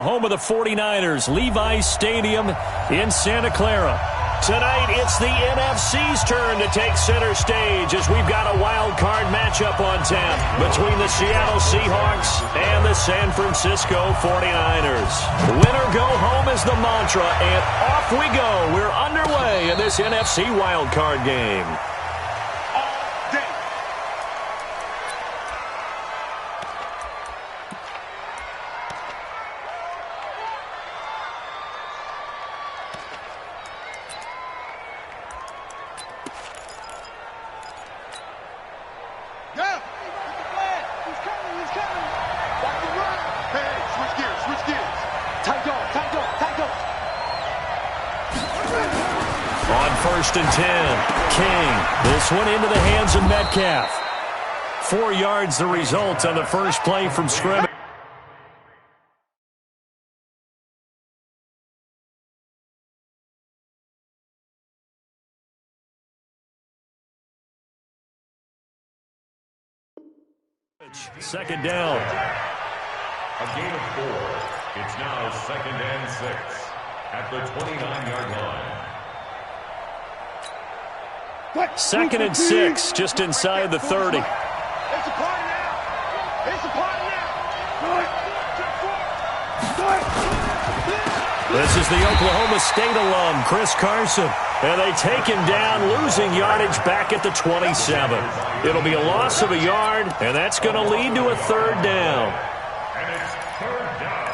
Home of the 49ers, Levi's Stadium in Santa Clara. Tonight, it's the NFC's turn to take center stage as we've got a wild card matchup on tap between the Seattle Seahawks and the San Francisco 49ers. Winner go home is the mantra, and off we go. We're underway in this NFC wild card game. First and 10. King. This one into the hands of Metcalf. 4 yards the result on the first play from scrimmage. Second down. A gain of 4. It's now 2nd and 6 at the 29-yard line. 2nd and 6, just inside the 30. It's a party now. It's a party now. This is the Oklahoma State alum, Chris Carson. And they take him down, losing yardage back at the 27. It'll be a loss of a yard, and that's going to lead to a 3rd down. And it's 3rd down.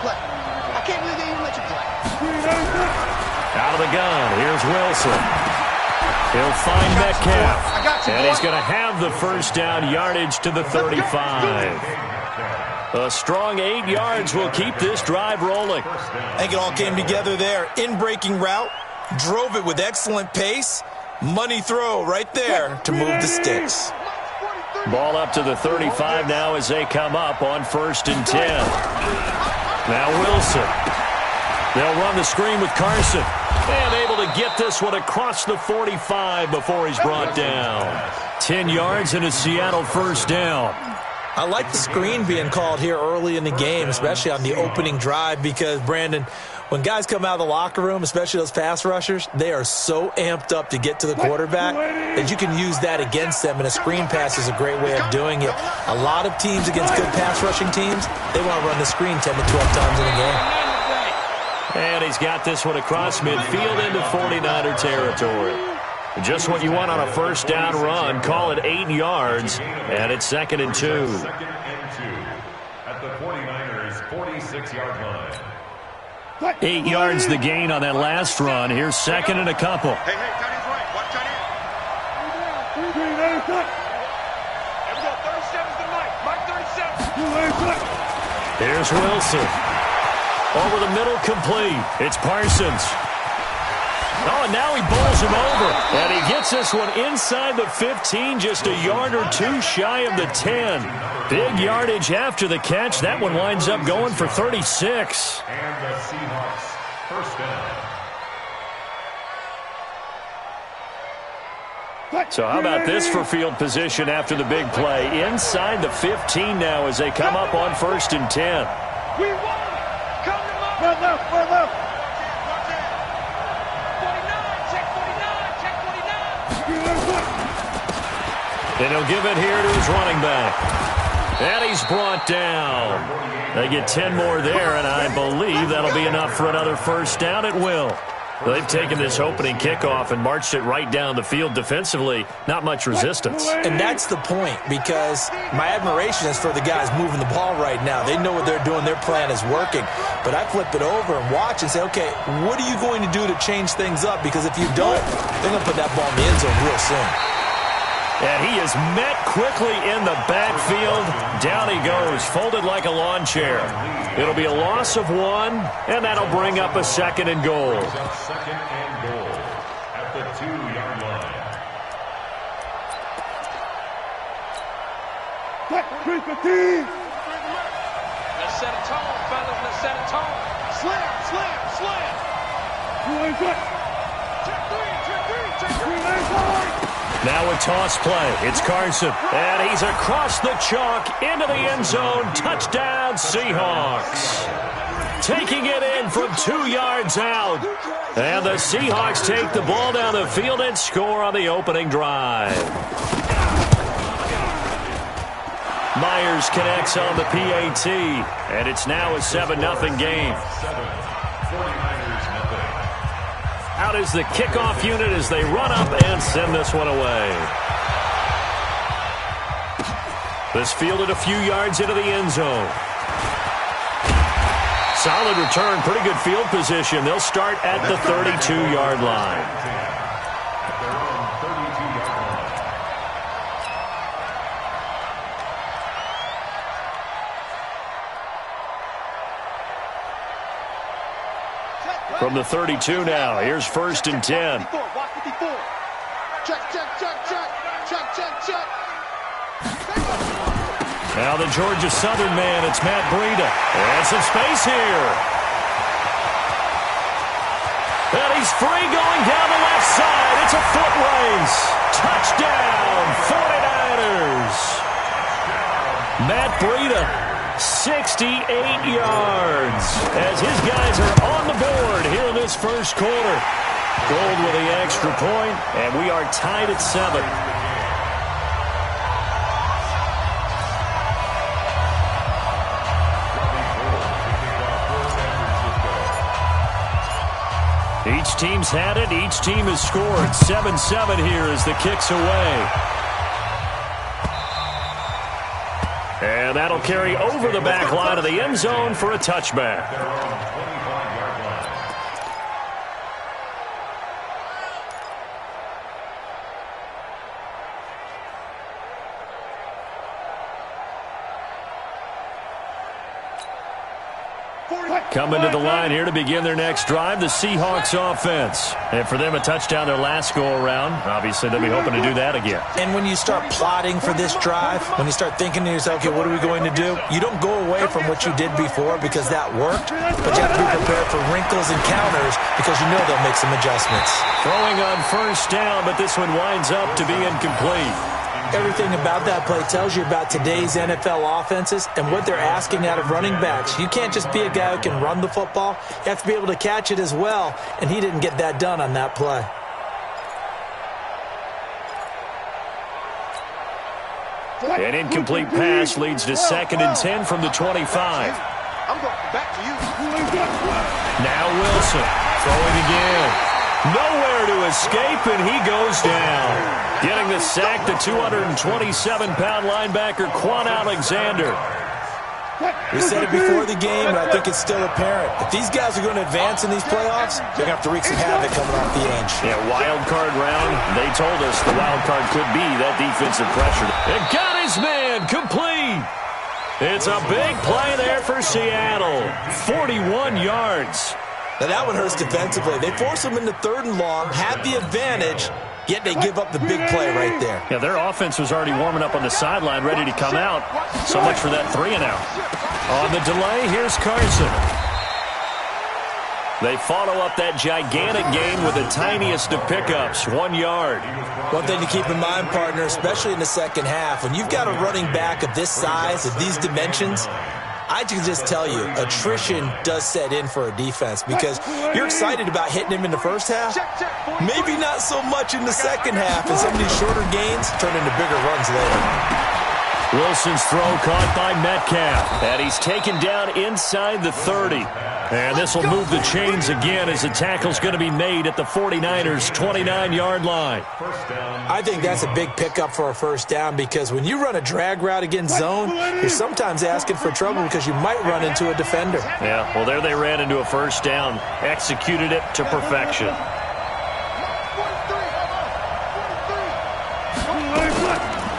I can't believe they even let you play. Out of the gun, here's Wilson. He'll find Metcalf. And he's going to have the first down, yardage to the 35. A strong 8 yards will keep this drive rolling. I think it all came together there. In-breaking route, drove it with excellent pace. Money throw right there to move the sticks. Ball up to the 35 now as they come up on 1st and 10. Now Wilson. They'll run the screen with Carson. And able to get this one across the 45 before he's brought down. 10 yards and a Seattle first down. I like the screen being called here early in the game, especially on the opening drive, because, Brandon, when guys come out of the locker room, especially those pass rushers, they are so amped up to get to the quarterback that you can use that against them, and a screen pass is a great way of doing it. A lot of teams against good pass rushing teams, they want to run the screen 10 to 12 times in a game. And he's got this one across midfield into 49er territory. Just what you want on a first down run. Call it 8 yards, and it's 2nd and 2. 2nd and 2 at the 49ers' 46-yard line. 8 yards the gain on that last run. Here's 2nd and a couple. Hey, tight end's right. Watch tight end. There we go. 37's the Mike. Mike 37. Here's Wilson. Over the middle, complete. It's Parsons. Oh, and now he bowls him over. And he gets this one inside the 15, just a yard or two shy of the 10. Big yardage after the catch. That one winds up going for 36. And the Seahawks first down. So how about this for field position after the big play? Inside the 15 now as they come up on 1st and 10. We won. Come to mom. We're left. And he'll give it here to his running back. And he's brought down. They get 10 more there, and I believe that'll be enough for another first down. It will. They've taken this opening kickoff and marched it right down the field defensively. Not much resistance. And that's the point, because my admiration is for the guys moving the ball right now. They know what they're doing. Their plan is working. But I flip it over and watch and say, okay, what are you going to do to change things up? Because if you don't, they're going to put that ball in the end zone real soon. And he is met quickly in the backfield. Down he goes, folded like a lawn chair. It'll be a loss of 1, and that'll bring up a 2nd and goal. 2nd and goal at the 2-yard line. Let's set a tone, fellas. Let's set a tone. Slam, slam, slam. Check three, check three, check three. Now a toss play. It's Carson. And he's across the chalk into the end zone. Touchdown, Seahawks. Taking it in from 2 yards out. And the Seahawks take the ball down the field and score on the opening drive. Myers connects on the PAT. And it's now a 7-0 game. Out is the kickoff unit as they run up and send this one away. This fielded a few yards into the end zone. Solid return, pretty good field position. They'll start at the 32-yard line. From the 32 now, here's 1st and 10. Check, check, check, check, check, check, check. Now the Georgia Southern man, it's Matt Breida. And some space here. And he's free going down the left side. It's a foot race. Touchdown, 49ers. Matt Breida. 68 yards as his guys are on the board here in this first quarter. Gold with the extra point, and we are tied at 7. Each team's had it. Each team has scored. 7-7 here as the kick's away. And that'll carry over the back line of the end zone for a touchback. Coming to the line here to begin their next drive, the Seahawks offense. And for them, a touchdown their last go-around. Obviously, they'll be hoping to do that again. And when you start plotting for this drive, when you start thinking to yourself, okay, what are we going to do? You don't go away from what you did before because that worked, but you have to be prepared for wrinkles and counters because you know they'll make some adjustments. Throwing on 1st down, but this one winds up to be incomplete. Everything about that play tells you about today's NFL offenses and what they're asking out of running backs. You can't just be a guy who can run the football. You have to be able to catch it as well, and he didn't get that done on that play. An incomplete pass leads to 2nd and 10 from the 25. I'm going back to you. Now Wilson throwing again. Nowhere to escape, and he goes down. Getting the sack, the 227-pound linebacker, Quan Alexander. We said it before the game, and I think it's still apparent. If these guys are going to advance in these playoffs, they're going to have to wreak some havoc coming off the edge. Yeah, wild card round. They told us the wild card could be that defensive pressure. And got his man complete. It's a big play there for Seattle. 41 yards. Now that one hurts defensively. They force them into 3rd and long, have the advantage, yet they give up the big play right there. Yeah, their offense was already warming up on the sideline, ready to come out. So much for that 3-and-out. On the delay, here's Carson. They follow up that gigantic gain with the tiniest of pickups, 1 yard. One thing to keep in mind, partner, especially in the second half, when you've got a running back of this size, of these dimensions, I can just tell you, attrition does set in for a defense because you're excited about hitting him in the first half. Maybe not so much in the second half, and some of these shorter gains turn into bigger runs later. Wilson's throw caught by Metcalf, and he's taken down inside the 30. And this will move the chains again as the tackle's going to be made at the 49ers' 29-yard line. I think that's a big pickup for a 1st down because when you run a drag route against zone, you're sometimes asking for trouble because you might run into a defender. Yeah, well, there they ran into a 1st down, executed it to perfection.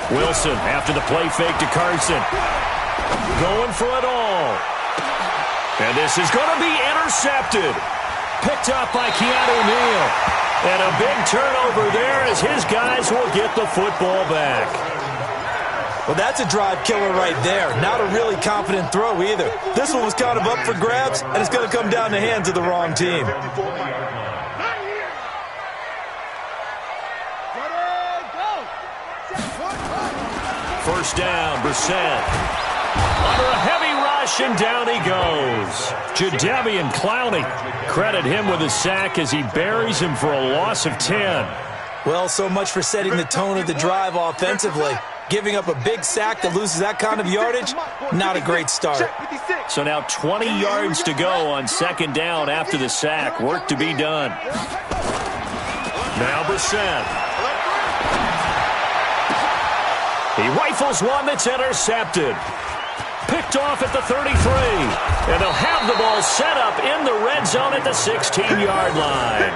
Wilson after the play fake to Carson. Going for it all. And this is going to be intercepted. Picked up by Keanu Neal. And a big turnover there as his guys will get the football back. Well, that's a drive killer right there. Not a really confident throw either. This one was kind of up for grabs, and it's going to come down the hands of the wrong team. First down, Brissett. Under a heavy rush, and down he goes. Jadeveon Clowney. Credit him with a sack as he buries him for a loss of 10. Well, so much for setting the tone of the drive offensively. Giving up a big sack that loses that kind of yardage, not a great start. So now 20 yards to go on second down after the sack. Work to be done. Now Brissett. He rifles one that's intercepted. Picked off at the 33. And they'll have the ball set up in the red zone at the 16-yard line.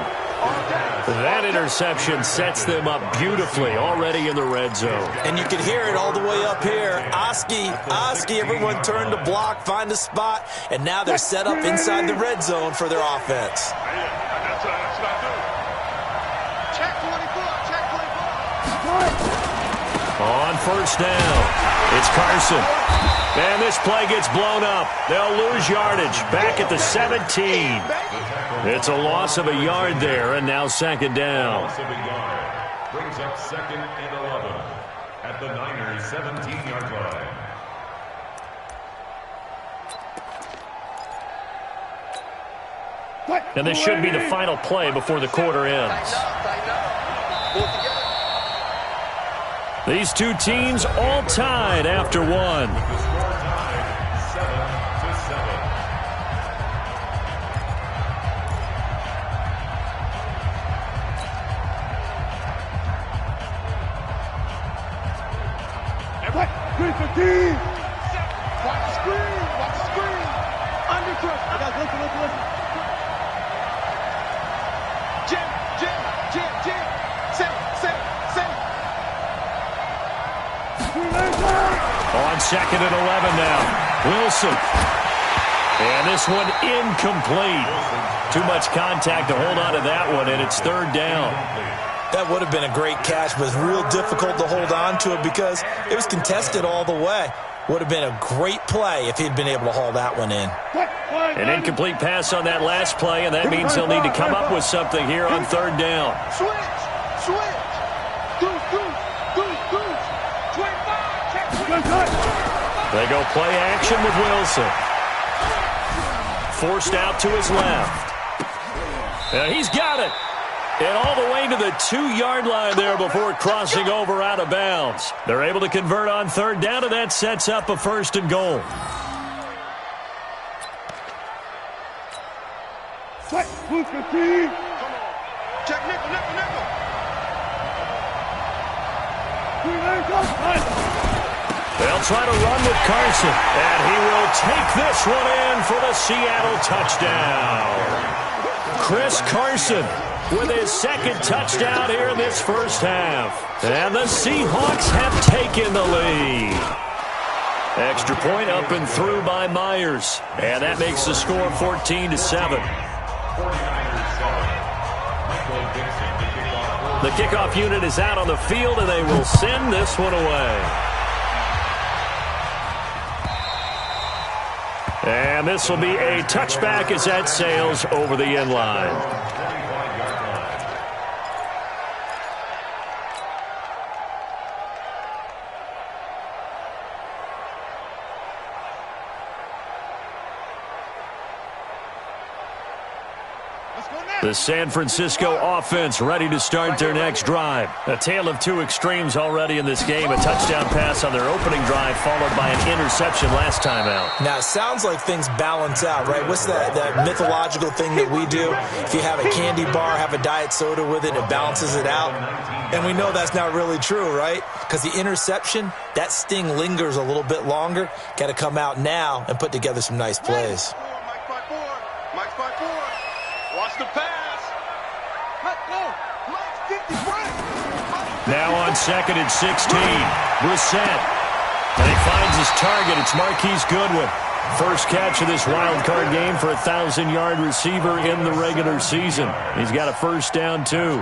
That interception sets them up beautifully already in the red zone. And you can hear it all the way up here. Oski, everyone turned to block, find a spot, and now they're set up inside the red zone for their offense. On first down, it's Carson. And this play gets blown up. They'll lose yardage back at the 17. It's a loss of a yard there, and now second down. Loss of a yard. Brings up second and 11 at the Niners' 17-yard line. And this should be the final play before the quarter ends. These two teams all tied after one. The score tied 7-7. Watch the screen. Watch the screen. Under pressure. I got listen. Jim. Set. On second and 11 now. Wilson. And this one incomplete. Too much contact to hold on to that one, and it's third down. That would have been a great catch, but it's real difficult to hold on to it because it was contested all the way. Would have been a great play if he'd been able to haul that one in. An incomplete pass on that last play, and that means they'll need to come up with something here on third down. Switch. Goose. 25. Check. They go play action with Wilson. Forced out to his left. And he's got it. And all the way to the 2-yard line there before crossing over out of bounds. They're able to convert on third down, and that sets up a first and goal. Check nickel. They'll try to run with Carson, and he will take this one in for the Seattle touchdown. Chris Carson with his second touchdown here in this first half. And the Seahawks have taken the lead. Extra point up and through by Myers. And that makes the score 14-7. The kickoff unit is out on the field, and they will send this one away. And this will be a touchback as that sails over the end line. The San Francisco offense ready to start their next drive. A tale of two extremes already in this game. A touchdown pass on their opening drive followed by an interception last time out. Now, it sounds like things balance out, right? What's that mythological thing that we do? If you have a candy bar, have a diet soda with it, it balances it out. And we know that's not really true, right? Because the interception, that sting lingers a little bit longer. Got to come out now and put together some nice plays. Mike's by four. Watch the pass. Now on second and 16, Brissett. And he finds his target. It's Marquise Goodwin. First catch of this wild card game for a 1,000-yard receiver in the regular season. He's got a first down, too.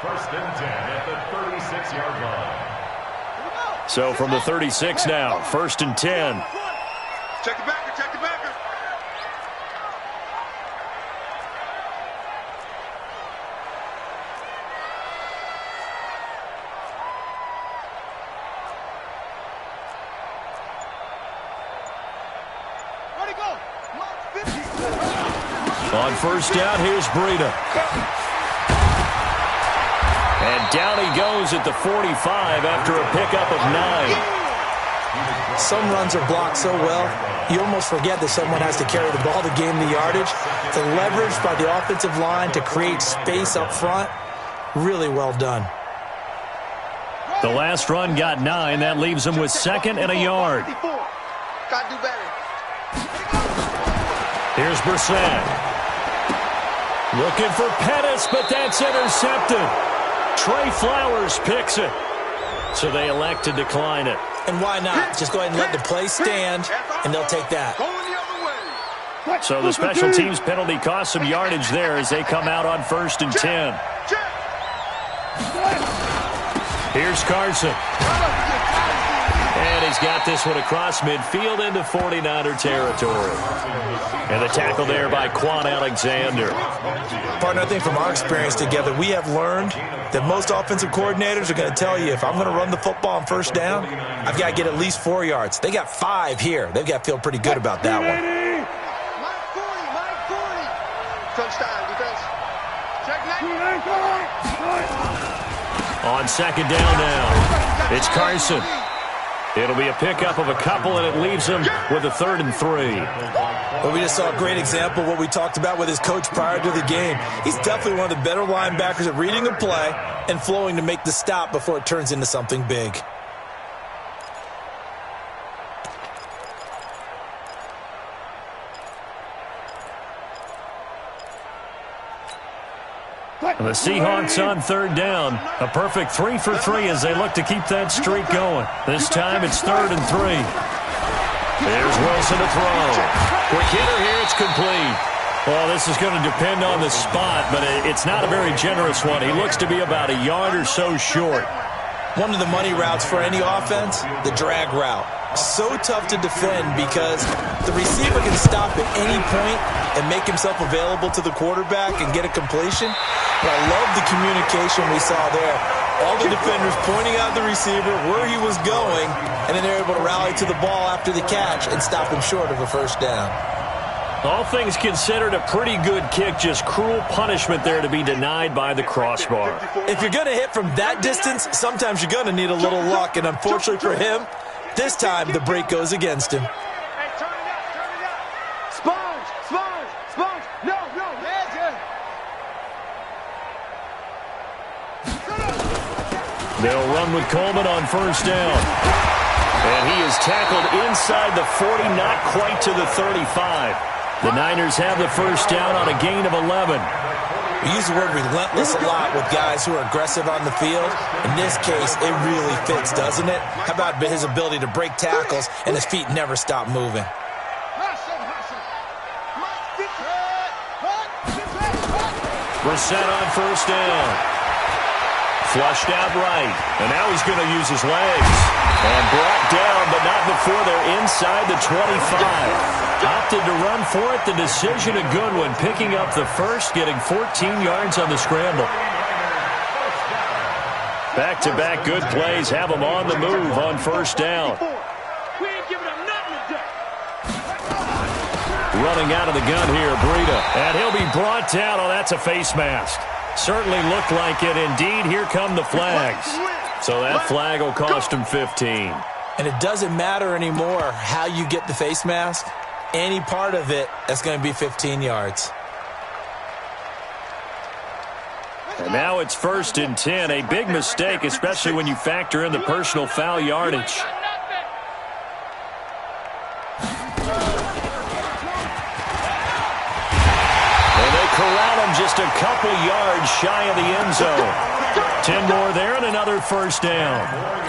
First and 10 at the 36-yard line. So from the 36 now, first and 10. Check the backer. On first down, here's Breida. And down he goes at the 45 after a pickup of 9. Some runs are blocked so well, you almost forget that someone has to carry the ball to gain the yardage. The leverage by the offensive line to create space up front, really well done. The last run got 9. That leaves him with 2nd and a yard. Gotta do better. Here's Brissett. Looking for Pettis, but that's intercepted. Trey Flowers picks it. So they elect to decline it. And why not? Just go ahead and let the play stand, and they'll take that. So the special teams penalty cost some yardage there as they come out on 1st and 10. Here's Carson. And he's got this one across midfield into 49er territory. And the tackle there by Quan Alexander. Partner, I think from our experience together, we have learned that most offensive coordinators are going to tell you, if I'm going to run the football on first down, I've got to get at least 4 yards. They got 5 here. They've got to feel pretty good about that one. Touchdown, defense. On 2nd down now, it's Carson. It'll be a pickup of a couple, and it leaves him with a 3rd and 3. Well, we just saw a great example of what we talked about with his coach prior to the game. He's definitely one of the better linebackers at reading a play and flowing to make the stop before it turns into something big. The Seahawks on 3rd down. A perfect 3 for 3 as they look to keep that streak going. This time it's 3rd and 3. There's Wilson to throw. Quick hitter here. It's complete. Well, this is going to depend on the spot, but it's not a very generous one. He looks to be about a yard or so short. One of the money routes for any offense, the drag route. So tough to defend because the receiver can stop at any point and make himself available to the quarterback and get a completion. But I love the communication we saw there. All the defenders pointing out the receiver, where he was going, and then they're able to rally to the ball after the catch and stop him short of a first down. All things considered, a pretty good kick, just cruel punishment there to be denied by the crossbar. If you're going to hit from that distance, sometimes you're going to need a little luck, and unfortunately for him, this time the break goes against him. Hey, turn it up, turn it up. Sponge, sponge, sponge. No, magic. They'll run with Coleman on first down. And he is tackled inside the 40, not quite to the 35. The Niners have the first down on a gain of 11. We use the word relentless a lot with guys who are aggressive on the field. In this case, it really fits, doesn't it? How about his ability to break tackles and his feet never stop moving? Brissett on first down. Flushed out right. And now he's going to use his legs. And brought down, but not before they're inside the 25. Opted to run for it. The decision a good one. Picking up the first, getting 14 yards on the scramble. Back-to-back good plays have them on the move on first down. We ain't giving them nothing today. Running out of the gun here, Breida. And he'll be brought down. Oh, that's a face mask. Certainly looked like it. Indeed, here come the flags. So that flag will cost him 15. And it doesn't matter anymore how you get the face mask. Any part of it, that's going to be 15 yards. And now it's 1st and 10. A big mistake, especially when you factor in the personal foul yardage. And they corral him just a couple yards shy of the end zone. 10 more there and another first down.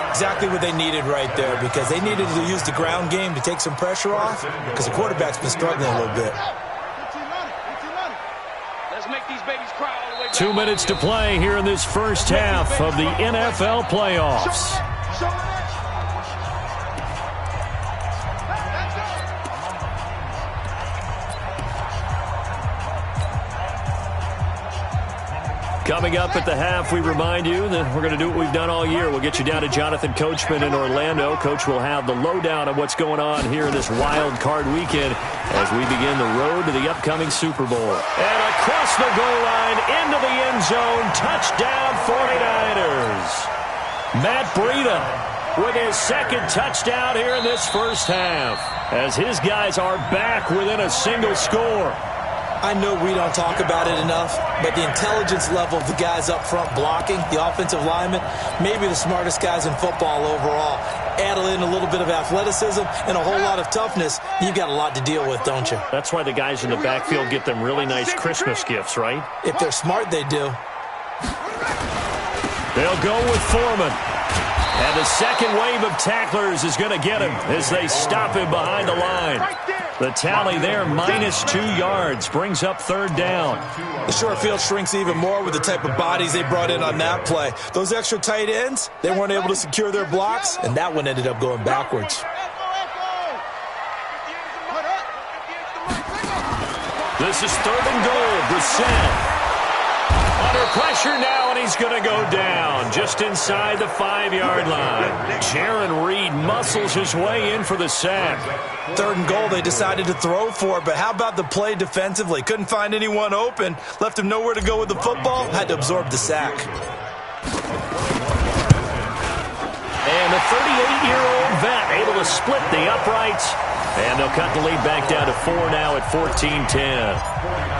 Exactly what they needed right there, because they needed to use the ground game to take some pressure off, because the quarterback's been struggling a little bit. Let's make these babies cry all the way back. 2 minutes to play here in this first half of the NFL playoffs. Coming up at the half, we remind you that we're going to do what we've done all year. We'll get you down to Jonathan Coachman in Orlando. Coach will have the lowdown of what's going on here in this wild card weekend as we begin the road to the upcoming Super Bowl. And across the goal line, into the end zone, touchdown 49ers. Matt Breida with his second touchdown here in this first half as his guys are back within a single score. I know we don't talk about it enough, but the intelligence level of the guys up front blocking, the offensive linemen, maybe the smartest guys in football overall. Add in a little bit of athleticism and a whole lot of toughness, you've got a lot to deal with, don't you? That's why the guys in the backfield get them really nice Christmas gifts, right? If they're smart, they do. They'll go with Foreman. And the second wave of tacklers is going to get him as they stop him behind the line. The tally there, -2 yards, brings up third down. The short field shrinks even more with the type of bodies they brought in on that play. Those extra tight ends, they weren't able to secure their blocks, and that one ended up going backwards. This is third and goal. Brissett under pressure now, and he's going to go down just inside the 5-yard line. Jaron Reed muscles his way in for the sack. Third and goal, they decided to throw for it, but how about the play defensively? Couldn't find anyone open, left him nowhere to go with the football, had to absorb the sack. And the 38-year-old vet able to split the uprights, and they'll cut the lead back down to 4 now at 14-10.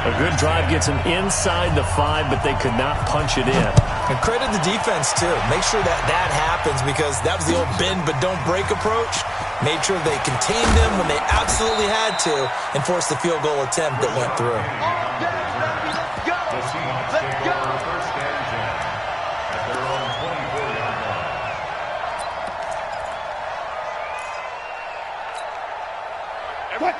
A good drive gets them inside the 5, but they could not punch it in. And credit the defense, too. Make sure that happens because that was the old bend but don't break approach. Made sure they contained them when they absolutely had to and forced the field goal attempt that went through.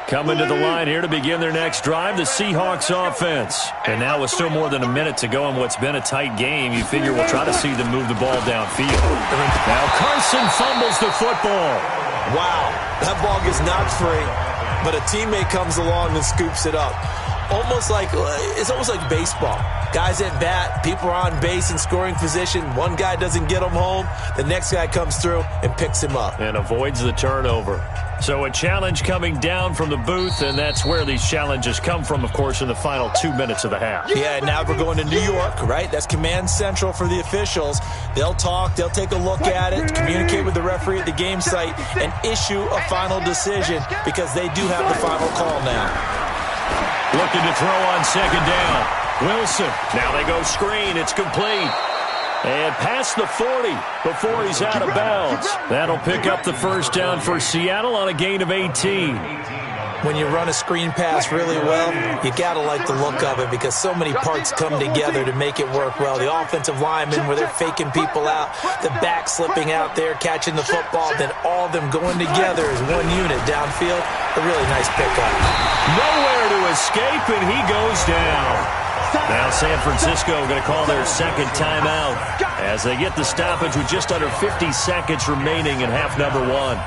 Coming to the line here to begin their next drive, the Seahawks offense. And now with still more than a minute to go in what's been a tight game, you figure we'll try to see them move the ball downfield. Now Carson fumbles the football. Wow, that ball gets knocked free, but a teammate comes along and scoops it up. It's almost like baseball. Guys at bat, people are on base in scoring position. One guy doesn't get him home. The next guy comes through and picks him up. And avoids the turnover. So a challenge coming down from the booth, and that's where these challenges come from, of course, in the final 2 minutes of the half. Yeah, now we're going to New York, right? That's command central for the officials. They'll talk, they'll take a look at it, communicate with the referee at the game site, and issue a final decision because they do have the final call now. Looking to throw on second down. Wilson. Now they go screen. It's complete. And past the 40 before he's out of bounds. That'll pick up the first down for Seattle on a gain of 18. When you run a screen pass really well, you got to like the look of it because so many parts come together to make it work well. The offensive linemen where they're faking people out, the back slipping out there, catching the football, then all of them going together as one unit downfield. A really nice pickup. Nowhere to escape, and he goes down. Now San Francisco going to call their second timeout as they get the stoppage with just under 50 seconds remaining in half number 1.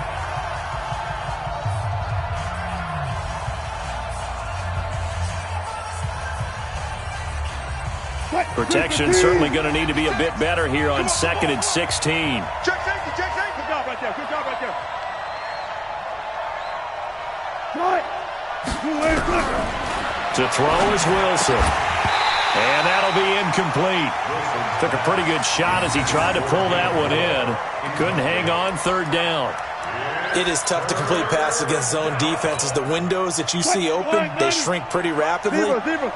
Protection certainly going to need to be a bit better here on 2nd and 16. Check safety, check safety. Good job right there, good job right there. To throw is Wilson. And that'll be incomplete. Took a pretty good shot as he tried to pull that one in. Couldn't hang on third down. It is tough to complete passes against zone defenses. The windows that you see open, they shrink pretty rapidly.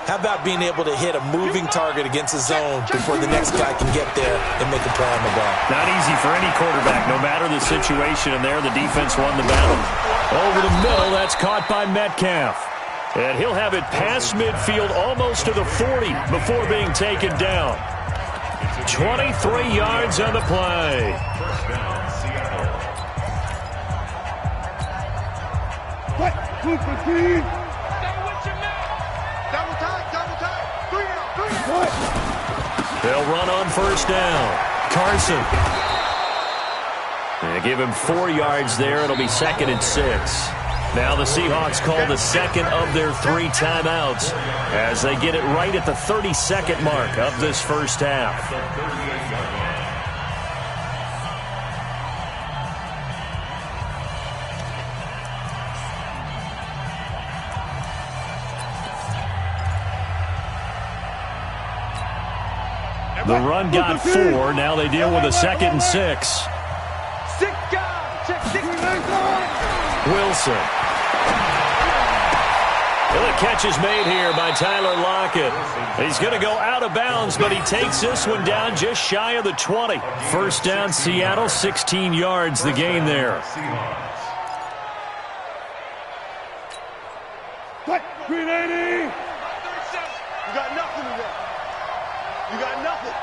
How about being able to hit a moving target against a zone before the next guy can get there and make a play on the ball? Not easy for any quarterback, no matter the situation. And there, the defense won the battle. Over the middle, that's caught by Metcalf. And he'll have it past midfield almost to the 40 before being taken down. 23 yards on the play. Double time. 3 out. They'll run on first down. Carson. They give him 4 yards there. It'll be 2nd and 6. Now the Seahawks call the second of their 3 timeouts as they get it right at the 30-second mark of this first half. The run got 4. Now they deal with a 2nd and 6. Wilson. Well, the catch is made here by Tyler Lockett. He's going to go out of bounds, but he takes this one down just shy of the 20. First down, Seattle, 16 yards the gain there. Green 80. You got nothing to that. You got nothing.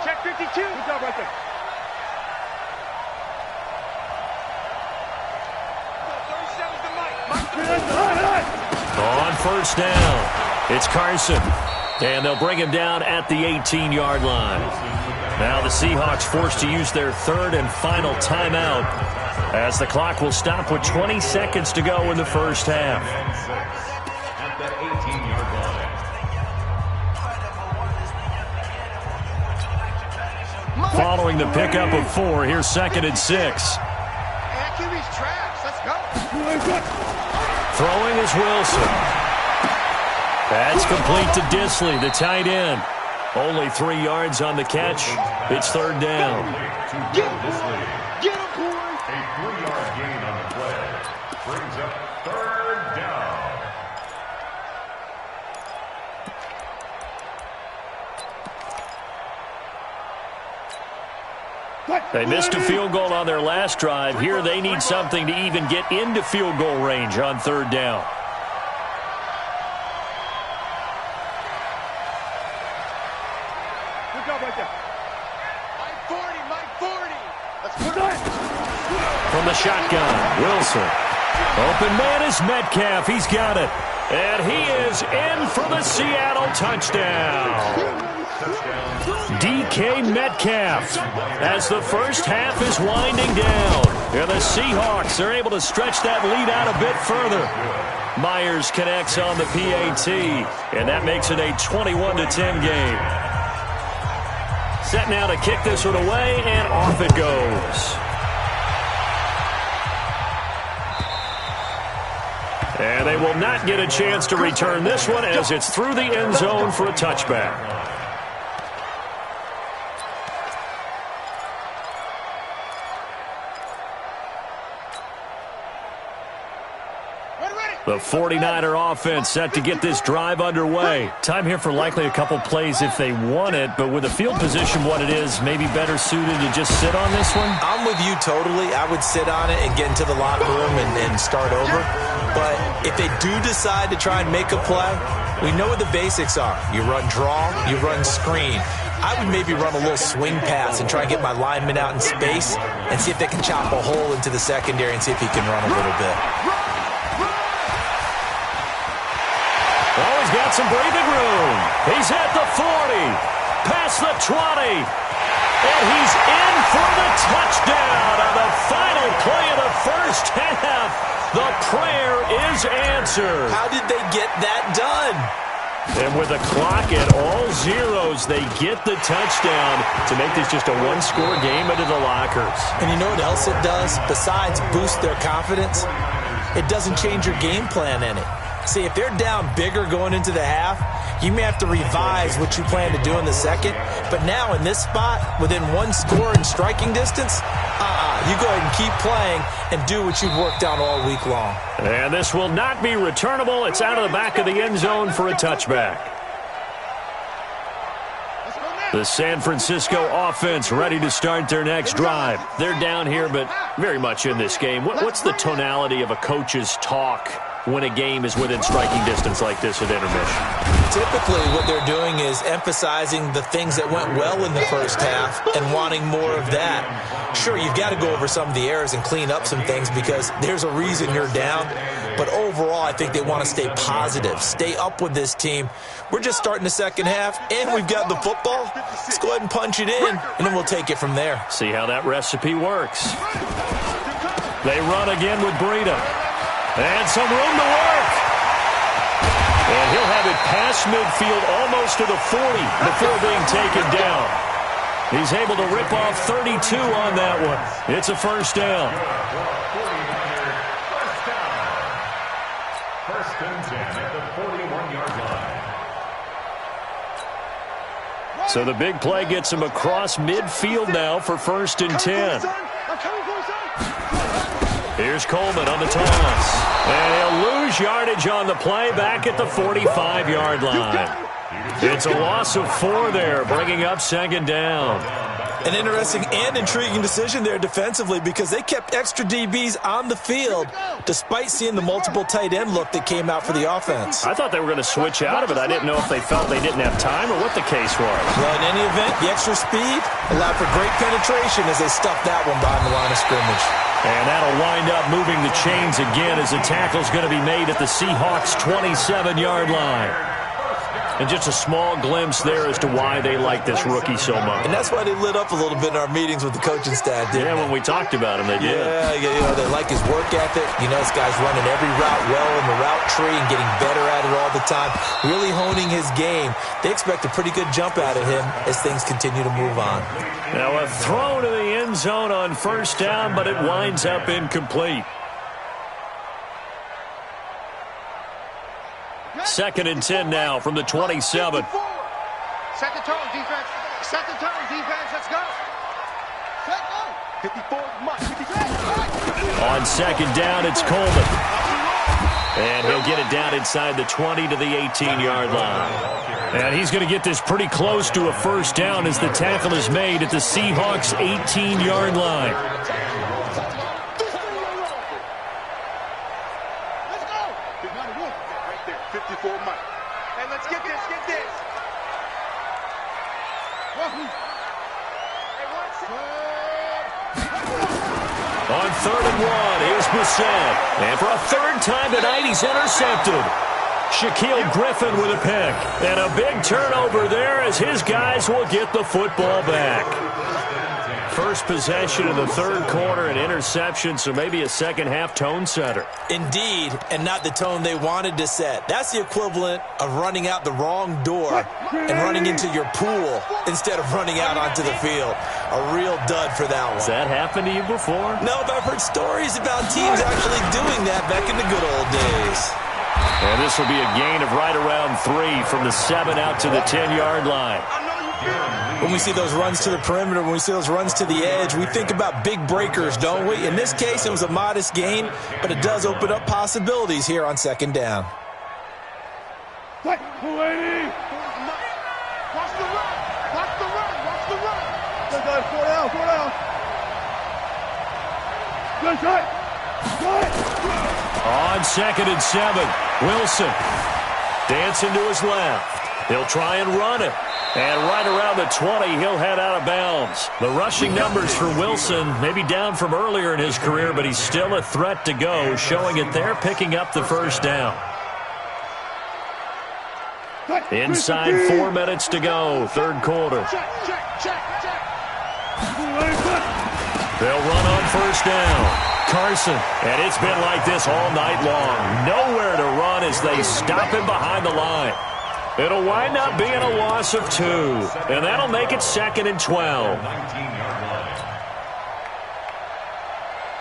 Check 52. Good job right there. On first down, it's Carson. And they'll bring him down at the 18-yard line. Now the Seahawks forced to use their 3rd and final timeout as the clock will stop with 20 seconds to go in the first half. At the 18-yard line. Following the pickup of 4, here's 2nd and 6. QB's trash. Let's go. Throwing is Wilson. That's complete to Disley, the tight end. Only 3 yards on the catch. It's 3rd down. Get him, boy. A 3-yard gain on the play brings up 3rd down. They missed a field goal on their last drive. Here they need something to even get into field goal range on 3rd down. Good job right there. Mike 40. Let's put it. From the shotgun, Wilson. Open man is Metcalf. He's got it. And he is in for the Seattle touchdown. DK Metcalf as the first half is winding down. And the Seahawks are able to stretch that lead out a bit further. Myers connects on the PAT, and that makes it a 21-10 game. Set now to kick this one away, and off it goes. And they will not get a chance to return this one as it's through the end zone for a touchback. The 49er offense set to get this drive underway. Time here for likely a couple plays if they want it, but with the field position what it is, maybe better suited to just sit on this one? I'm with you totally. I would sit on it and get into the locker room and start over. But if they do decide to try and make a play, we know what the basics are. You run draw, you run screen. I would maybe run a little swing pass and try and get my lineman out in space and see if they can chop a hole into the secondary and see if he can run a little bit. Oh, he's got some breathing room. He's at the 40, past the 20, and he's in for the touchdown on the final play of the first half. The prayer is answered. How did they get that done? And with the clock at all zeros, they get the touchdown to make this just a one-score game into the lockers. And you know what else it does? Besides boost their confidence, it doesn't change your game plan any. See, if they're down bigger going into the half, you may have to revise what you plan to do in the second. But now in this spot, within one score and striking distance, you go ahead and keep playing and do what you've worked on all week long. And this will not be returnable. It's out of the back of the end zone for a touchback. The San Francisco offense ready to start their next drive. They're down here, but very much in this game. What's the tonality of a coach's talk when a game is within striking distance like this at intermission? Typically what they're doing is emphasizing the things that went well in the first half and wanting more of that. Sure, you've got to go over some of the errors and clean up some things because there's a reason you're down. But overall, I think they want to stay positive, stay up with this team. We're just starting the second half, and we've got the football. Let's go ahead and punch it in, and then we'll take it from there. See how that recipe works. They run again with Breida. And some room to work. And he'll have it past midfield almost to the 40 before being taken down. He's able to rip off 32 on that one. It's a first down. First and 10 at the 41-yard line. So the big play gets him across midfield now for first and 10. Here's Coleman on the toss. And he'll lose yardage on the play back at the 45-yard line. It's a loss of 4 there, bringing up second down. An interesting and intriguing decision there defensively because they kept extra DBs on the field despite seeing the multiple tight end look that came out for the offense. I thought they were going to switch out of it. I didn't know if they felt they didn't have time or what the case was. Well, in any event, the extra speed allowed for great penetration as they stuffed that one behind the line of scrimmage. And that'll wind up moving the chains again as the tackle's going to be made at the Seahawks' 27-yard line. And just a small glimpse there as to why they like this rookie so much. And that's why they lit up a little bit in our meetings with the coaching staff, didn't they? When we talked about him, they did. Yeah, they like his work ethic. This guy's running every route well in the route tree and getting better at it all the time, really honing his game. They expect a pretty good jump out of him as things continue to move on. Now a throw to the end zone on first down, but it winds up incomplete. Second and 10 now from the 27. Second turn, defense. Second turn, defense. Let's go. 54, Mike. 54. On second down, it's Coleman. And he'll get it down inside the 20 to the 18-yard line. And he's going to get this pretty close to a first down as the tackle is made at the Seahawks' 18-yard line. On third and 1, here's Bissett. And for a third time tonight, he's intercepted. Shaquille Griffin with a pick. And a big turnover there as his guys will get the football back. First possession in the third quarter, an interception, so maybe a second-half tone setter. Indeed, and not the tone they wanted to set. That's the equivalent of running out the wrong door and running into your pool instead of running out onto the field. A real dud for that one. Has that happened to you before? No, but I've heard stories about teams actually doing that back in the good old days. And this will be a gain of right around 3 from the 7 out to the 10-yard line. When we see those runs to the perimeter, when we see those runs to the edge, we think about big breakers, don't we? In this case, it was a modest gain, but it does open up possibilities here on second down. Watch the run. Watch the run. Watch the run. Four down. Good shot. On second and 7, Wilson dancing to his left. He'll try and run it. And right around the 20, he'll head out of bounds. The rushing numbers for Wilson maybe down from earlier in his career, but he's still a threat to go, showing it there, picking up the first down. Inside 4 minutes to go, third quarter. They'll run on first down. Carson, and it's been like this all night long. Nowhere to run as they stop him behind the line. It'll wind up being a loss of 2, and that'll make it second and 12. 19-yard line.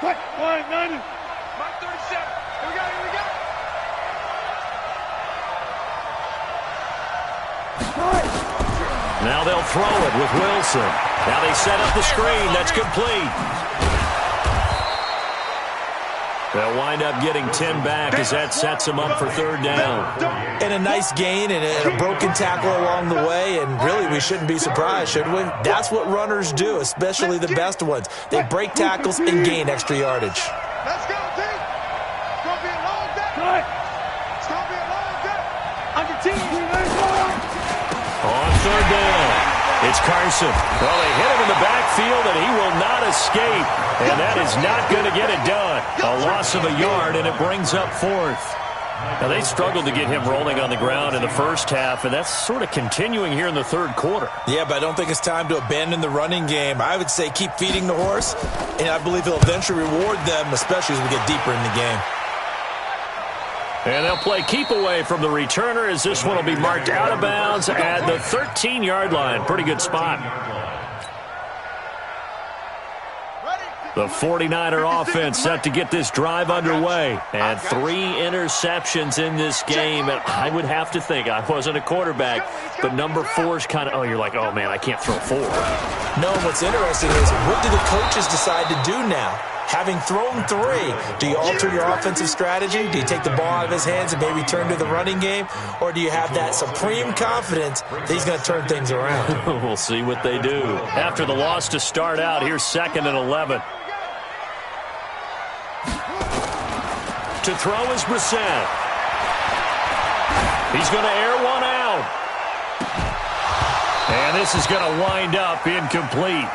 Mike 90. Mike 37. Here we go. Now they'll throw it with Wilson. Now they set up the screen. That's complete. They'll wind up getting 10 back as that sets them up for third down. And a nice gain and a broken tackle along the way, and really we shouldn't be surprised, should we? That's what runners do, especially the best ones. They break tackles and gain extra yardage. Let's go, team. It's going to be a long day. It's going to be a long day. On your team. On third down, it's Carson. Well, they hit him in the backfield, and he will not escape. And that is not going to get it done. A loss of a yard, and it brings up fourth. Now, they struggled to get him rolling on the ground in the first half, and that's sort of continuing here in the third quarter. Yeah, but I don't think it's time to abandon the running game. I would say keep feeding the horse, and I believe he'll eventually reward them, especially as we get deeper in the game. And they'll play keep away from the returner as this one will be marked out of bounds at the 13-yard line. Pretty good spot. The 49er offense set to get this drive underway. And 3 interceptions in this game. And I would have to think, I wasn't a quarterback, but number 4 is kind of, you're like, oh, man, I can't throw 4. No, what's interesting is what do the coaches decide to do now? Having thrown 3, do you alter your offensive strategy? Do you take the ball out of his hands and maybe turn to the running game? Or do you have that supreme confidence that he's going to turn things around? We'll see what they do. After the loss to start out, here's 2nd and 11. To throw is Brissett. He's going to air one out. And this is going to wind up incomplete.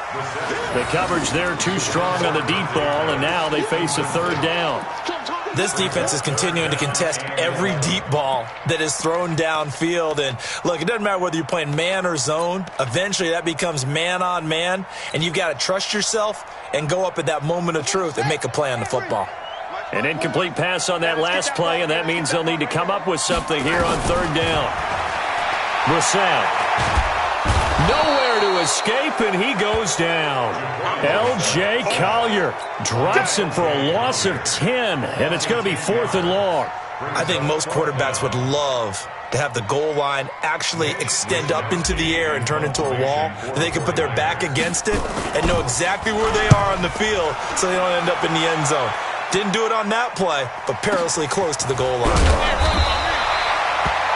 The coverage there too strong on the deep ball, and now they face a 3rd down. This defense is continuing to contest every deep ball that is thrown downfield. And, look, it doesn't matter whether you're playing man or zone. Eventually that becomes man on man, and you've got to trust yourself and go up at that moment of truth and make a play on the football. An incomplete pass on that last play, and that means they'll need to come up with something here on 3rd down. Brissett. Nowhere to escape, and he goes down. L.J. Collier drops him for a loss of 10, and it's going to be 4th and long. I think most quarterbacks would love to have the goal line actually extend up into the air and turn into a wall, that they can put their back against it and know exactly where they are on the field so they don't end up in the end zone. Didn't do it on that play, but perilously close to the goal line.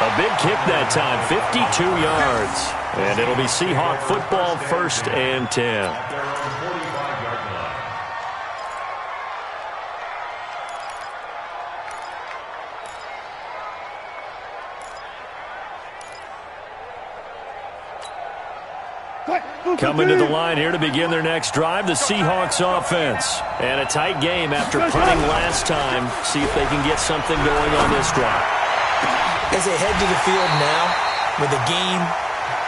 A big kick that time, 52 yards. And it'll be Seahawk football, 1st and 10. Coming to the line here to begin their next drive, the Seahawks offense. And a tight game after punting last time. See if they can get something going on this drive. As they head to the field now, with the game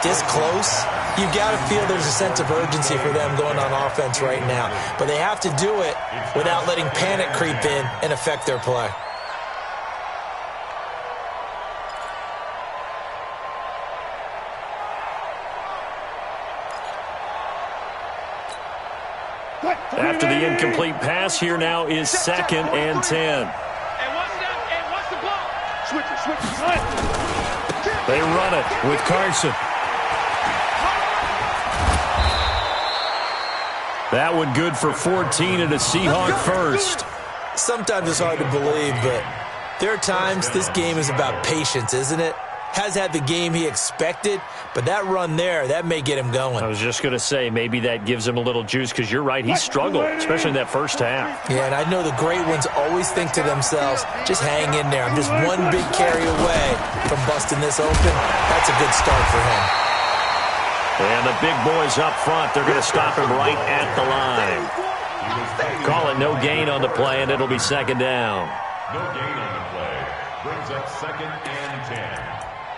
this close, you've got to feel there's a sense of urgency for them going on offense right now. But they have to do it without letting panic creep in and affect their play. After the incomplete pass, here now is 2nd and 10. They run it with Carson. That one good for 14 and a Seahawk 1st. Sometimes it's hard to believe, but there are times this game is about patience, isn't it? Has had the game he expected, but that run there, that may get him going. I was just going to say, maybe that gives him a little juice, because you're right, he struggled, especially in that first half. Yeah, and I know the great ones always think to themselves, just hang in there. I'm just one big carry away from busting this open. That's a good start for him. And the big boys up front, they're going to stop him right at the line. Call it no gain on the play, and it'll be 2nd down. No gain on the play. Brings up 2nd and 10.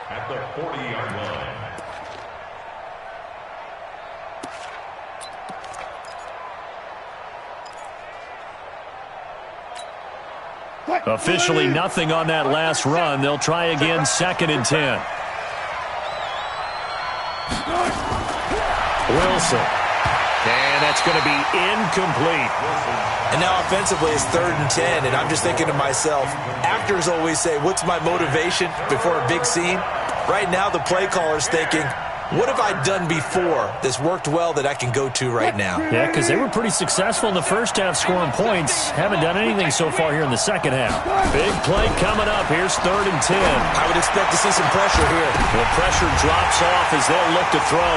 At the 40-yard line. Officially nothing on that last run. They'll try again, 2nd and 10. Wilson. And that's going to be incomplete. And now offensively it's 3rd and 10, and I'm just thinking to myself, actors always say, what's my motivation before a big scene? Right now the play caller's thinking, what have I done before that's worked well that I can go to right now? Yeah, because they were pretty successful in the first half scoring points. Haven't done anything so far here in the second half. Big play coming up. Here's 3rd and 10. I would expect to see some pressure here. The pressure drops off as they'll look to throw.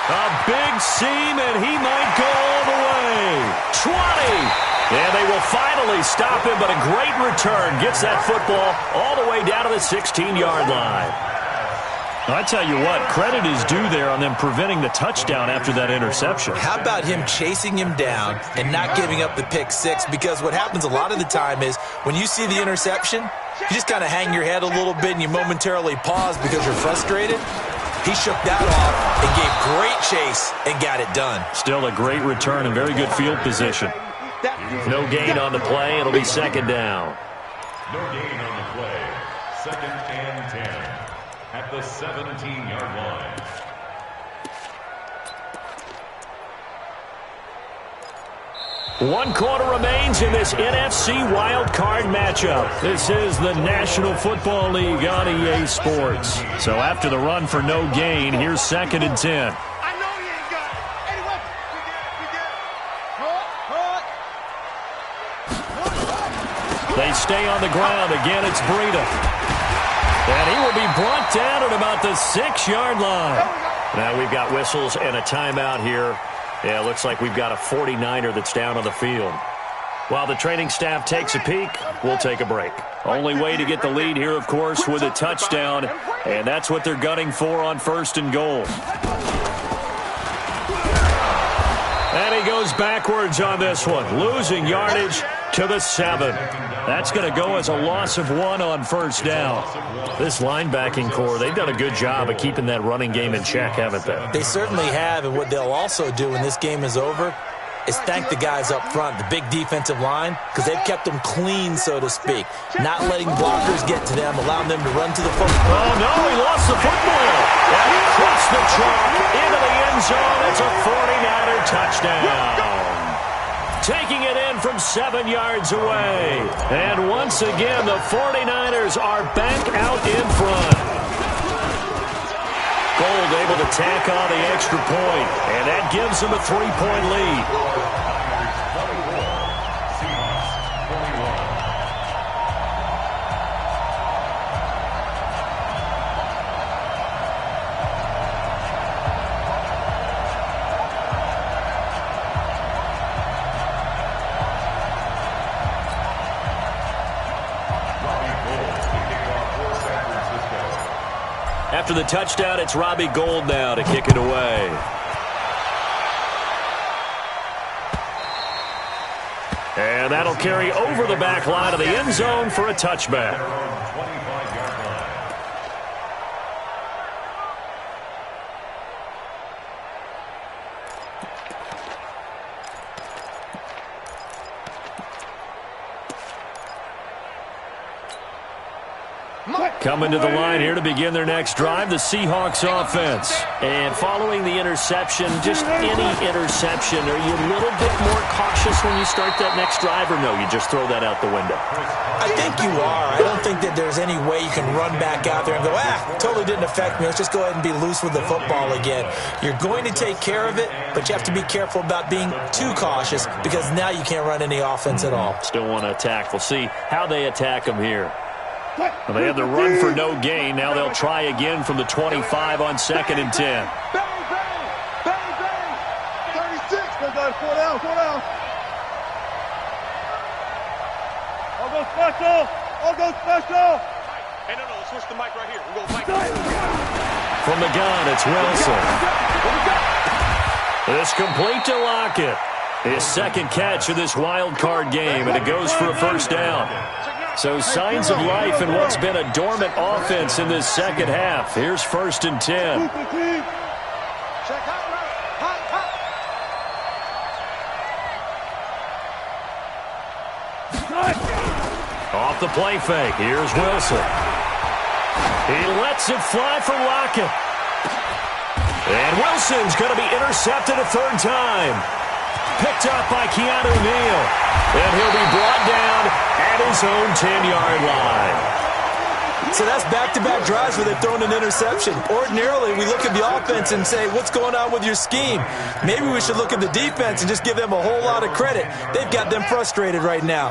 A big seam, and he might go all the way. 20. And they will finally stop him, but a great return. Gets that football all the way down to the 16-yard line. I tell you what, credit is due there on them preventing the touchdown after that interception. How about him chasing him down and not giving up the pick six? Because what happens a lot of the time is when you see the interception, you just kind of hang your head a little bit and you momentarily pause because you're frustrated. He shook that off and gave great chase and got it done. Still a great return and very good field position. No gain on the play. It'll be second down. No gain on the play. Second and 10 at the 17-yard line. One quarter remains in this NFC Wild Card matchup. This is the National Football League on EA Sports. So after the run for no gain, here's second and 10. I know you ain't got it. Anyway, we get it. They stay on the ground. Again, it's Breida. And he will be brought down at about the 6-yard line. Now we've got whistles and a timeout here. Yeah, it looks like we've got a 49er that's down on the field. While the training staff takes a peek, we'll take a break. Only way to get the lead here, of course, with a touchdown, and that's what they're gunning for on first and goal. And he goes backwards on this one, losing yardage to the 7. That's going to go as a loss of 1 on first down. This linebacking core, they've done a good job of keeping that running game in check, haven't they? They certainly have, and what they'll also do when this game is over is thank the guys up front, the big defensive line, because they've kept them clean, so to speak. Not letting blockers get to them, allowing them to run to the football. Oh, no, he lost the football. And he crossed the chalk into the end zone. It's a 49er touchdown. Taking it in from 7 yards away. And once again, the 49ers are back out in front. Gold able to tack on the extra point, and that gives them a 3-point lead. After the touchdown, it's Robbie Gould now to kick it away. And that'll carry over the back line of the end zone for a touchback. Coming to the line here to begin their next drive, the Seahawks offense. And following the interception, just any interception, are you a little bit more cautious when you start that next drive, or no, you just throw that out the window? I think you are. I don't think that there's any way you can run back out there and go, totally didn't affect me. Let's just go ahead and be loose with the football again. You're going to take care of it, but you have to be careful about being too cautious because now you can't run any offense at all. Still want to attack. We'll see how they attack them here. Well, they had the run for no gain. Now they'll try again from the 25 on second and 10. Bang, bang, bang, bang. 36. Go, 4 down, 4 down. I'll go special. I'll go special. Hey, no, let's switch the mic right here. We'll go mic. From the gun, it's Wilson. It's complete to Lockett. His second catch of this wild card game, and it goes for a first down. So signs of life in what's been a dormant offense in this second half. Here's first and 10. Off the play fake. Here's Wilson. He lets it fly for Lockett. And Wilson's going to be intercepted a third time. Picked up by Keanu Neal. And he'll be brought down at his own 10-yard line. So that's back-to-back drives where they've thrown an interception. Ordinarily, we look at the offense and say, what's going on with your scheme? Maybe we should look at the defense and just give them a whole lot of credit. They've got them frustrated right now.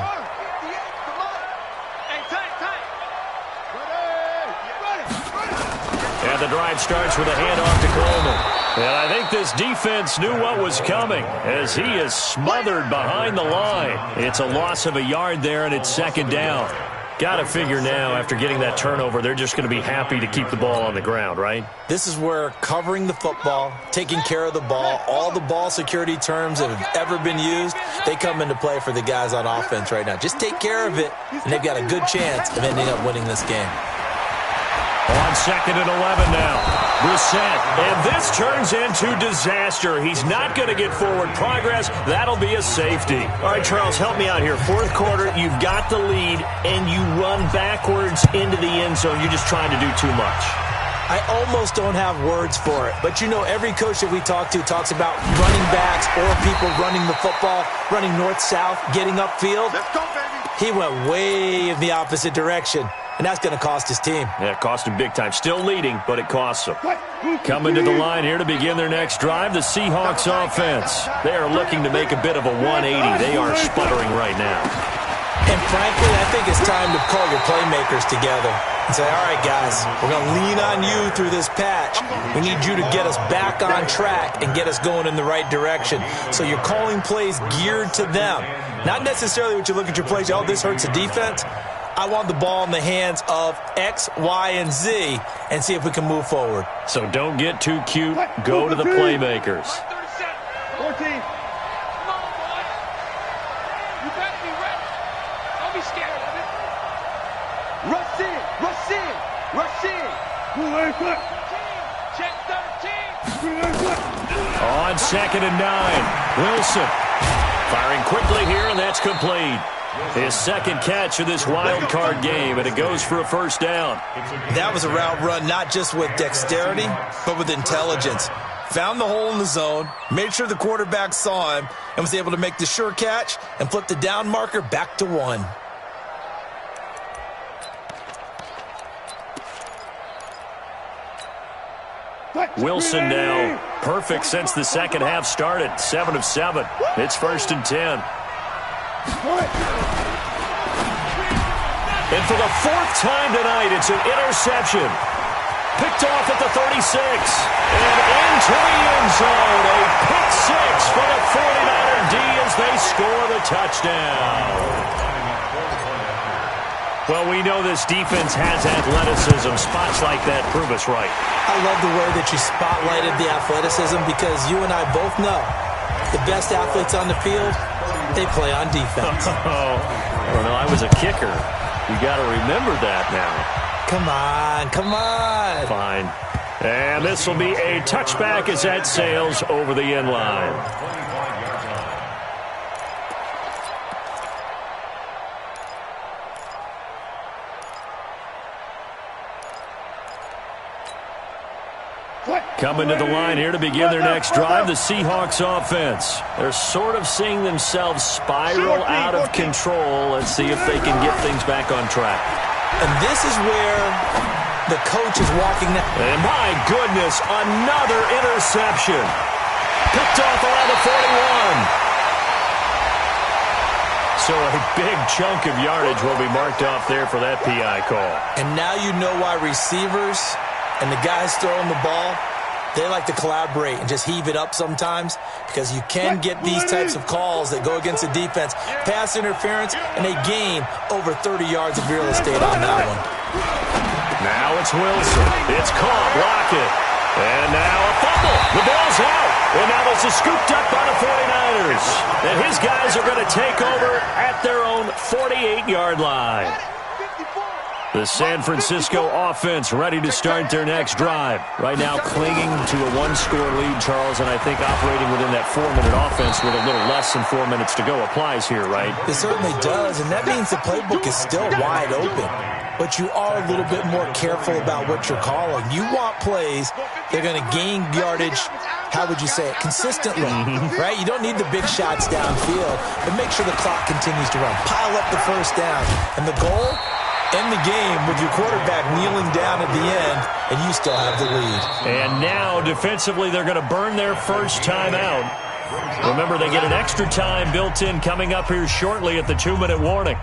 And the drive starts with a handoff to Coleman. And I think this defense knew what was coming as he is smothered behind the line. It's a loss of a yard there, and it's second down. Got to figure now, after getting that turnover, they're just going to be happy to keep the ball on the ground, right? This is where covering the football, taking care of the ball, all the ball security terms that have ever been used, they come into play for the guys on offense right now. Just take care of it, and they've got a good chance of ending up winning this game. On On 2nd and 11 now. Brissett. And this turns into disaster. He's not going to get forward progress. That'll be a safety. All right, Charles, help me out here. Fourth quarter, you've got the lead, and you run backwards into the end zone. You're just trying to do too much. I almost don't have words for it. But, you know, every coach that we talk to talks about running backs or people running the football, running north-south, getting upfield. Let's go, baby. He went way in the opposite direction, and that's going to cost his team. Yeah, it cost him big time. Still leading, but it costs him. Coming to the line here to begin their next drive, the Seahawks offense. They are looking to make a bit of a 180. They are sputtering right now. And frankly, I think it's time to call your playmakers together and say, all right, guys, we're going to lean on you through this patch. We need you to get us back on track and get us going in the right direction. So you're calling plays geared to them. Not necessarily what you look at your plays, oh, this hurts the defense. I want the ball in the hands of X, Y, and Z and see if we can move forward. So don't get too cute. Go to the playmakers. 14. Rush in, rush in, rush in. Check 13. On 2nd and 9, Wilson firing quickly here, and that's complete. His second catch of this wild card game, and it goes for a first down. That was a route run not just with dexterity, but with intelligence. Found the hole in the zone, made sure the quarterback saw him, and was able to make the sure catch and flip the down marker back to 1. Wilson now perfect since the second half started. 7 of 7. It's 1st and 10. And for the 4th time tonight, it's an interception. Picked off at the 36. And into the end zone. A pick 6 for the 49er D as they score the touchdown. Well, we know this defense has athleticism. Spots like that prove us right. I love the way that you spotlighted the athleticism because you and I both know the best athletes on the field, they play on defense. I don't know. I was a kicker. You got to remember that now. Come on, come on. Fine. And this will be a touchback as that sails over the end line. Coming to the line here to begin their next drive, the Seahawks offense. They're sort of seeing themselves spiral out of control. Let's see if they can get things back on track. And this is where the coach is walking now. And my goodness, another interception. Picked off around the 41. So a big chunk of yardage will be marked off there for that PI call. And now you know why receivers and the guys throwing the ball, they like to collaborate and just heave it up sometimes because you can get these types of calls that go against the defense. Pass interference, and they gain over 30 yards of real estate on that one. Now it's Wilson. It's caught. Block it. And now a fumble. The ball's out. And now this is scooped up by the 49ers. And his guys are going to take over at their own 48-yard line. The San Francisco offense ready to start their next drive. Right now clinging to a one-score lead, Charles, and I think operating within that 4-minute offense with a little less than 4 minutes to go applies here, right? It certainly does, and that means the playbook is still wide open. But you are a little bit more careful about what you're calling. You want plays that are going to gain yardage, how would you say it, consistently, right? You don't need the big shots downfield, but make sure the clock continues to run. Pile up the first down. And the goal? End the game with your quarterback kneeling down at the end, and you still have the lead. And now, defensively, they're going to burn their first time out. Remember, they get an extra time built in coming up here shortly at the 2-minute warning.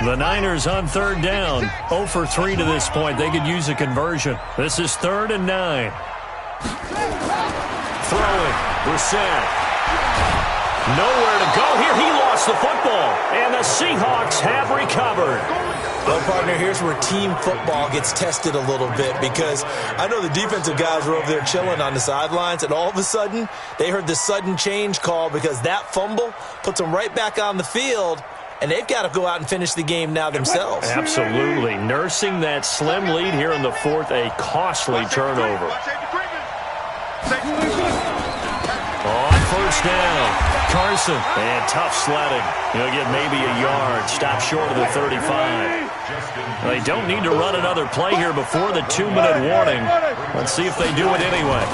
The Niners on 3rd down. 0 for 3 to this point. They could use a conversion. This is 3rd and 9. Throwing. Brissett. Nowhere to go here. He lost the football. And the Seahawks have recovered. Well, partner, here's where team football gets tested a little bit because I know the defensive guys were over there chilling on the sidelines, and all of a sudden, they heard the sudden change call because that fumble puts them right back on the field, and they've got to go out and finish the game now themselves. Absolutely. Nursing that slim lead here in the fourth, a costly turnover. On first down, Carson. And tough sledding. He'll get maybe a yard. Stop short of the 35. They don't need to run another play here before the 2-minute warning. Let's see if they do it anyway.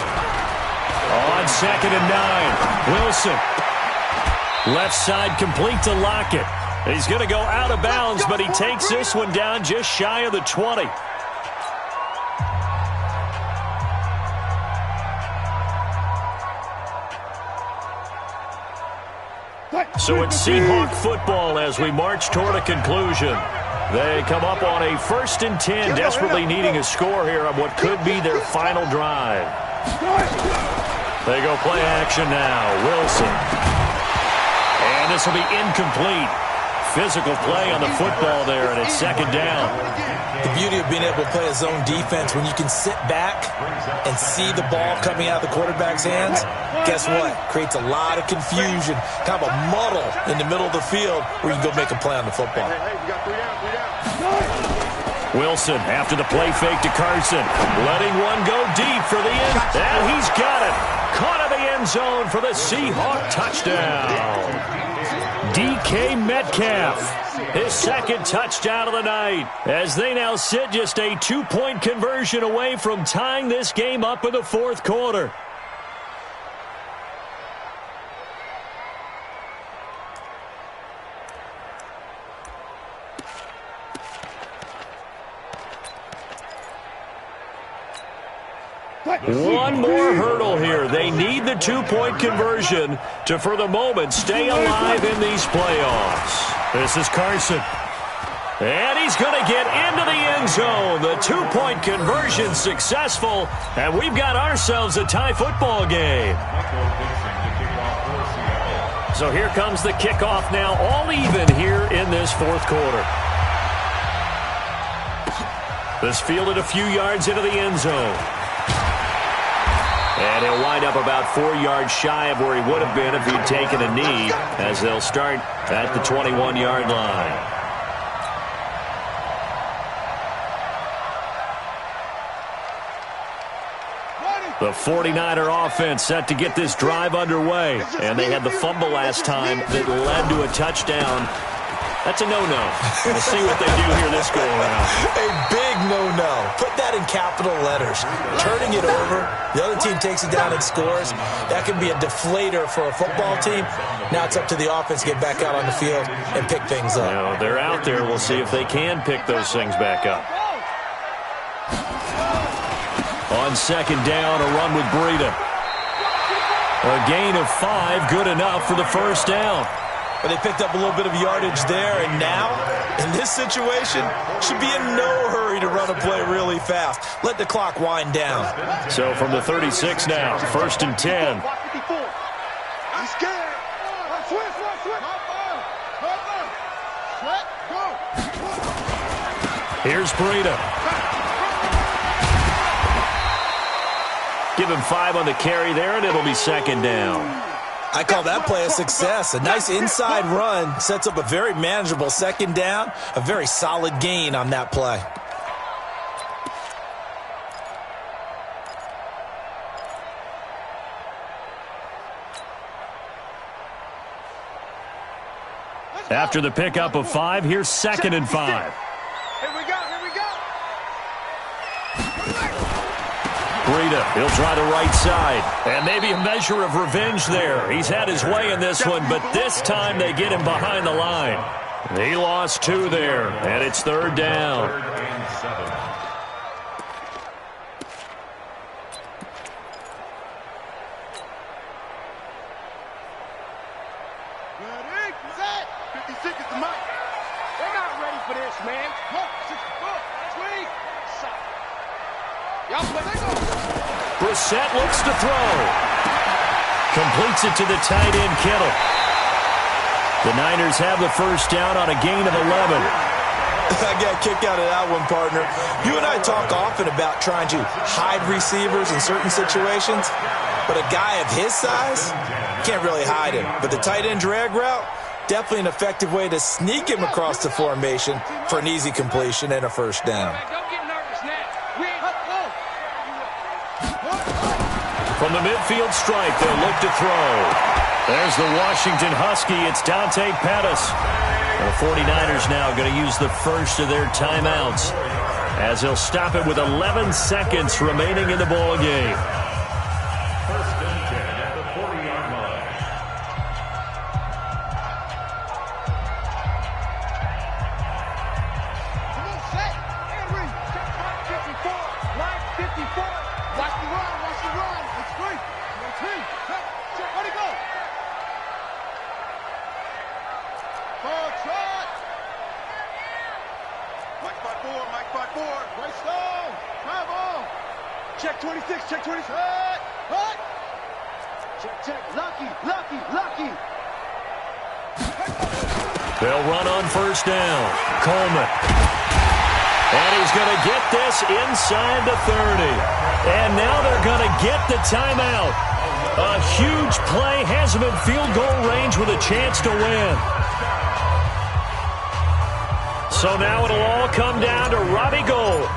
On 2nd and 9, Wilson. Left side complete to Lockett. He's going to go out of bounds, but he takes this one down just shy of the 20. So it's Seahawk football as we march toward a conclusion. They come up on a 1st and 10, desperately needing a score here on what could be their final drive. They go play action now. Wilson. And this will be incomplete. Physical play on the football there, and it's 2nd down. The beauty of being able to play a zone defense, when you can sit back and see the ball coming out of the quarterback's hands, guess what? Creates a lot of confusion, kind of a muddle in the middle of the field where you can go make a play on the football. Wilson after the play fake to Carson, letting one go deep for the end. And he's got it. Caught in the end zone for the Seahawk touchdown. DK Metcalf, his 2nd touchdown of the night, as they now sit just a 2-point conversion away from tying this game up in the 4th quarter. One more hurdle here. They need the 2-point conversion to, for the moment, stay alive in these playoffs. This is Carson. And he's going to get into the end zone. The 2-point conversion successful, and we've got ourselves a tie football game. So here comes the kickoff now, all even here in this 4th quarter. This fielded a few yards into the end zone. And he'll wind up about 4 yards shy of where he would have been if he'd taken a knee, as they'll start at the 21-yard line. The 49er offense set to get this drive underway. And they had the fumble last time that led to a touchdown. That's a no-no. We'll see what they do here this go-around. A big no-no. Put that in capital letters. Turning it over, the other team takes it down and scores. That can be a deflator for a football team. Now it's up to the offense to get back out on the field and pick things up. You know, they're out there. We'll see if they can pick those things back up. On 2nd down, a run with Breida. A gain of 5, good enough for the 1st down. But they picked up a little bit of yardage there, and now, in this situation, should be in no hurry to run a play really fast. Let the clock wind down. So from the 36 now, 1st and 10. Here's Breida. Give him 5 on the carry there, and it'll be 2nd down. I call that play a success. A nice inside run sets up a very manageable 2nd down, a very solid gain on that play. After the pickup of 5, here's 2nd and 5. Breida, he'll try the right side. And maybe a measure of revenge there. He's had his way in this one, but this time they get him behind the line. He lost 2 there, and it's 3rd down. Brissett looks to throw. Completes it to the tight end, Kittle. The Niners have the 1st down on a gain of 11. I got a kick out of that one, partner. You and I talk often about trying to hide receivers in certain situations, but a guy of his size can't really hide him. But the tight end drag route, Definitely an effective way to sneak him across the formation for an easy completion and a first down. Don't get nervous now. We ain't From the midfield stripe, they'll look to throw. There's the Washington Husky. It's Dante Pettis. The 49ers now going to use the first of their timeouts as they'll stop it with 11 seconds remaining in the ball game. First and 10 at the 40-yard line. Come on, set. Henry. Check line 54. Line 54. Watch the run. Watch the run. It's free. Check. Where'd he go? Ball trot. Mike 5-4. Mike 5-4. Right stone. Drive on. Check 26. Check 26. Hut. Check. Lucky. They'll run on first down. Coleman. And he's going to get this inside the 30. And now they're going to get the timeout. A huge play has him in field goal range with a chance to win. So now it'll all come down to Robbie Gould.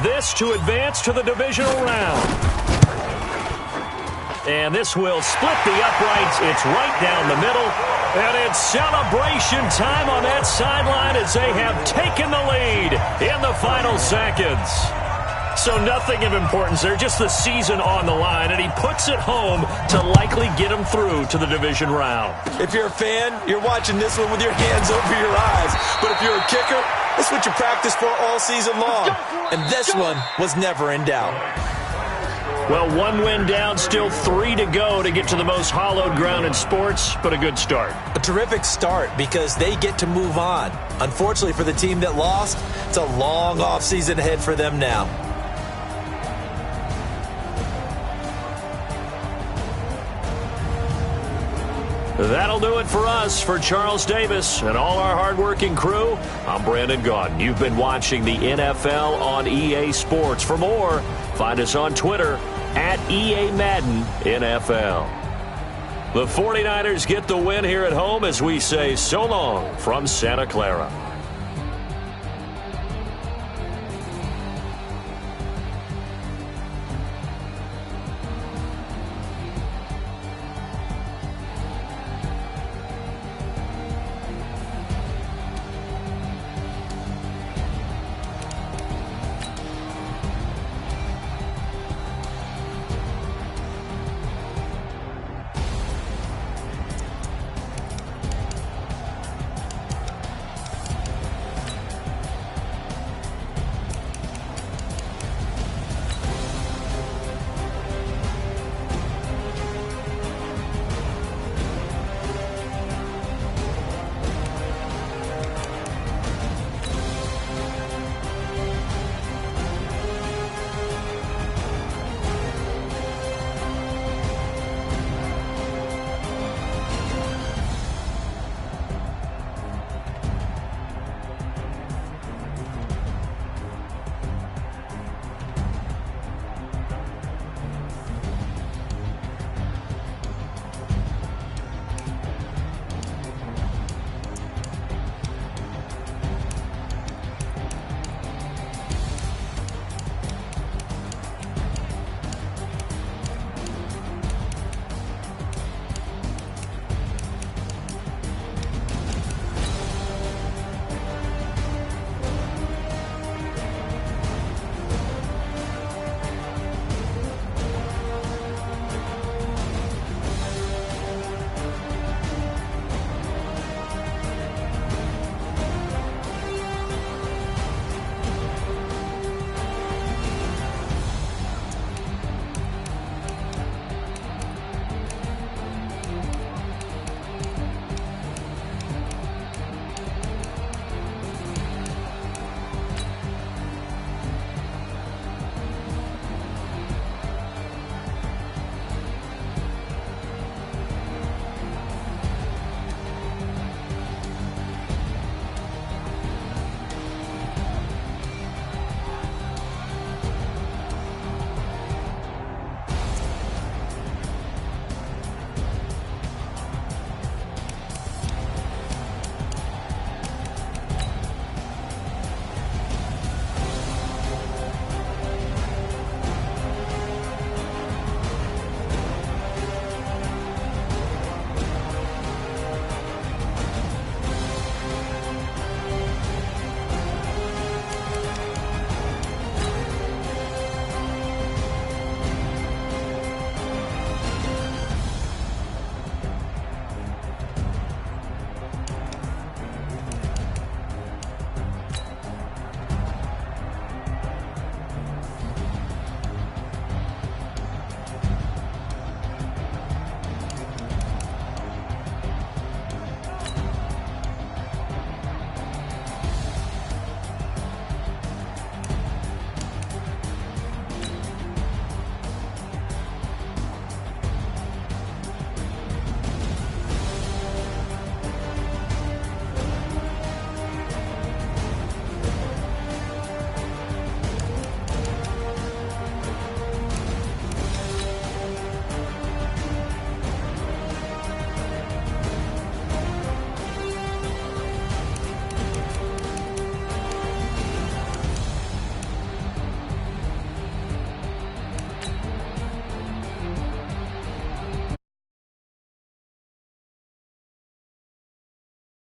This to advance to the divisional round. And this will split the uprights. It's right down the middle. And it's celebration time on that sideline as they have taken the lead in the final seconds. So nothing of importance there, just the season on the line, and he puts it home to likely get him through to the division round. If you're a fan, you're watching this one with your hands over your eyes. But if you're a kicker, it's what you practice for all season long. And this one was never in doubt. Well, one win down, still 3 to go to get to the most hallowed ground in sports, but a good start. A terrific start because they get to move on. Unfortunately for the team that lost, it's a long offseason ahead for them now. That'll do it for us. For Charles Davis and all our hardworking crew, I'm Brandon Gaudin. You've been watching the NFL on EA Sports. For more, find us on Twitter at EA Madden NFL. The 49ers get the win here at home as we say so long from Santa Clara.